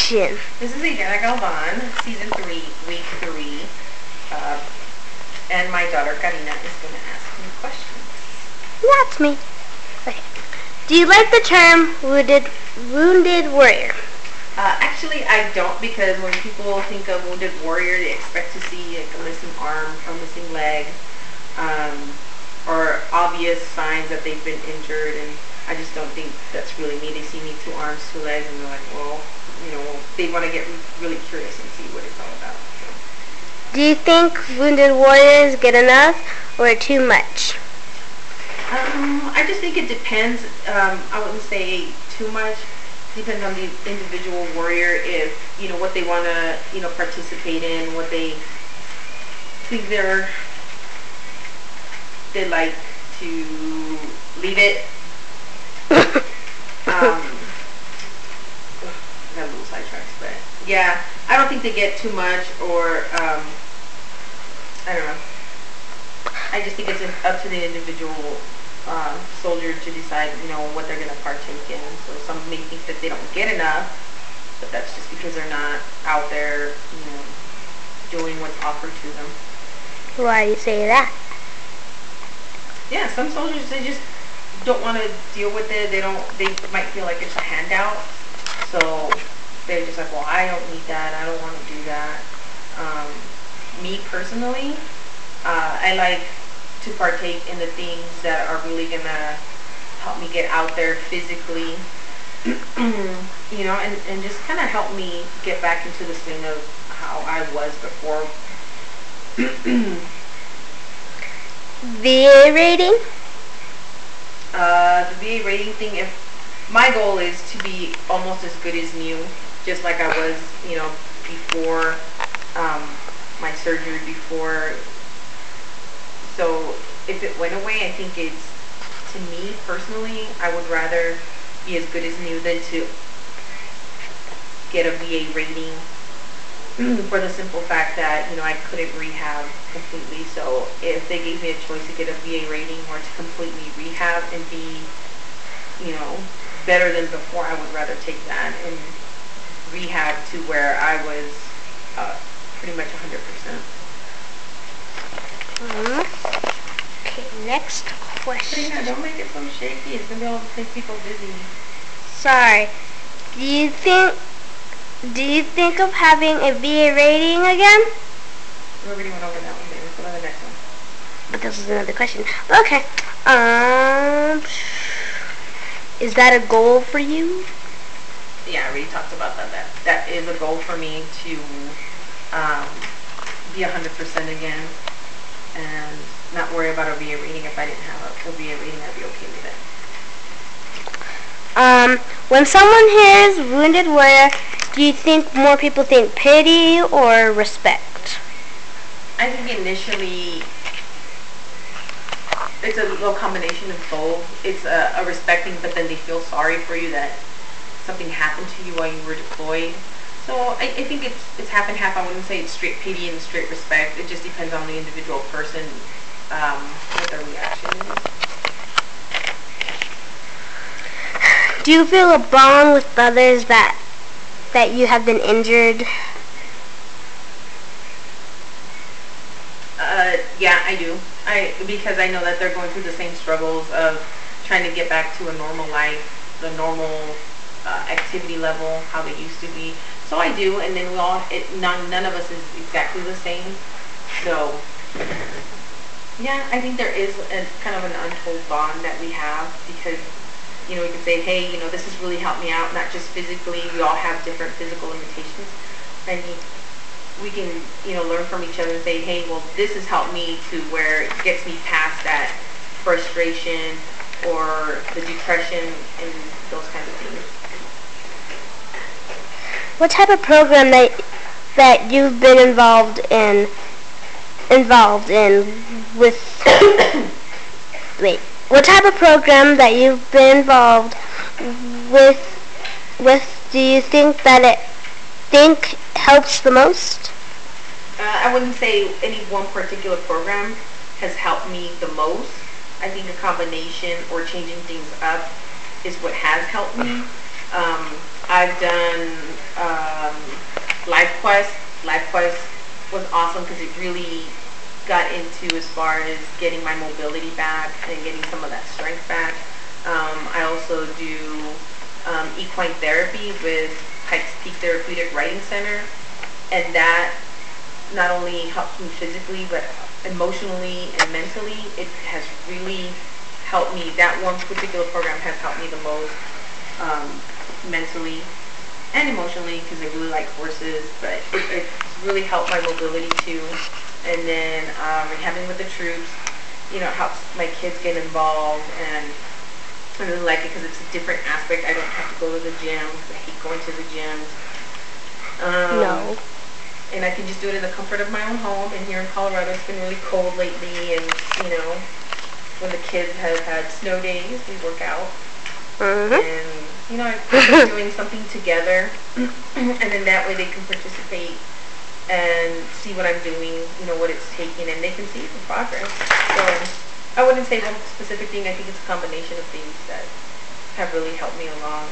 question. This is Adriana Galvan, Season 3, Week 3. And my daughter Karina is going to ask me questions. That's me. Okay. Do you like the term wounded warrior? Actually, I don't, because when people think of wounded warrior, they expect to see like a missing arm or missing leg, or obvious signs that they've been injured, and I just don't think that's really me. They see me 2 arms, 2 legs, and they're like, well, they want to get really curious and see what it's all about. So. Do you think wounded warriors get enough or too much? I just think it depends. I wouldn't say too much. Depends on the individual warrior, if what they want to participate in, what they think they like to leave it. Got a little sidetracked, but yeah, I don't think they get too much, or I don't know. I just think it's up to the individual soldier to decide, what they're going to partake in. So some may think that they don't get enough, but that's just because they're not out there, doing what's offered to them. Why do you say that? Yeah, some soldiers, they just don't want to deal with it. They might feel like it's a handout. So they're just like, well, I don't need that. I don't want to do that. Me personally, I like to partake in the things that are really going to help me get out there physically, and just kind of help me get back into the swing of how I was before. VA rating? The VA rating thing, if my goal is to be almost as good as new, just like I was, before my surgery, before. So if it went away, I think it's, to me personally, I would rather be as good as new than to get a VA rating for the simple fact that, I couldn't rehab completely. So if they gave me a choice to get a VA rating or to completely rehab and be, better than before, I would rather take that and rehab to where I was pretty much 100%. Okay, next question. Karina, don't make it so shaky. It's going to be able to make people dizzy. Sorry. Do you think of having a VA rating again? We already went over that one, baby. Let's go to the next one. But this is another question. Okay. Is that a goal for you? Yeah, I already talked about that. That is a goal for me to be 100% again and not worry about a VA rating. If I didn't have a VA rating, I'd be okay with it. When someone hears wounded warrior, do you think more people think pity or respect? I think initially it's a little combination of both. It's a respecting, but then they feel sorry for you that something happened to you while you were deployed. So I think it's half and half. I wouldn't say it's straight pity and straight respect. It just depends on the individual person, what their reaction is. Do you feel a bond with others that you have been injured? Yeah, I do. Because I know that they're going through the same struggles of trying to get back to a normal life, the normal activity level, how they used to be. So I do, and then none of us is exactly the same. So yeah, I think there is kind of an untold bond that we have, because we can say, hey, this has really helped me out, not just physically. We all have different physical limitations, and we can learn from each other and say, hey, well, this has helped me to where it gets me past that frustration or the depression and those kinds of things. What type of program that you've been involved in with wait, what type of program that you've been involved with do you think helps the most? I wouldn't say any one particular program has helped me the most. I think a combination or changing things up is what has helped me. I've done really got into as far as getting my mobility back and getting some of that strength back. I also do equine therapy with Pikes Peak Therapeutic Riding Center, and that not only helps me physically but emotionally and mentally. It has really helped me. That one particular program has helped me the most, mentally and emotionally, because I really like horses, but it's really helped my mobility too. And then rehabbing with the troops, you know, it helps my kids get involved, and I really like it because it's a different aspect. I don't have to go to the gym. I hate going to the gyms. No. And I can just do it in the comfort of my own home. And here in Colorado, it's been really cold lately, and you know, when the kids have had snow days, we work out. And you know, we're doing something together, and then that way they can participate and see what I'm doing, you know, what it's taking, and they can see the progress. So I wouldn't say one specific thing. I think it's a combination of things that have really helped me along.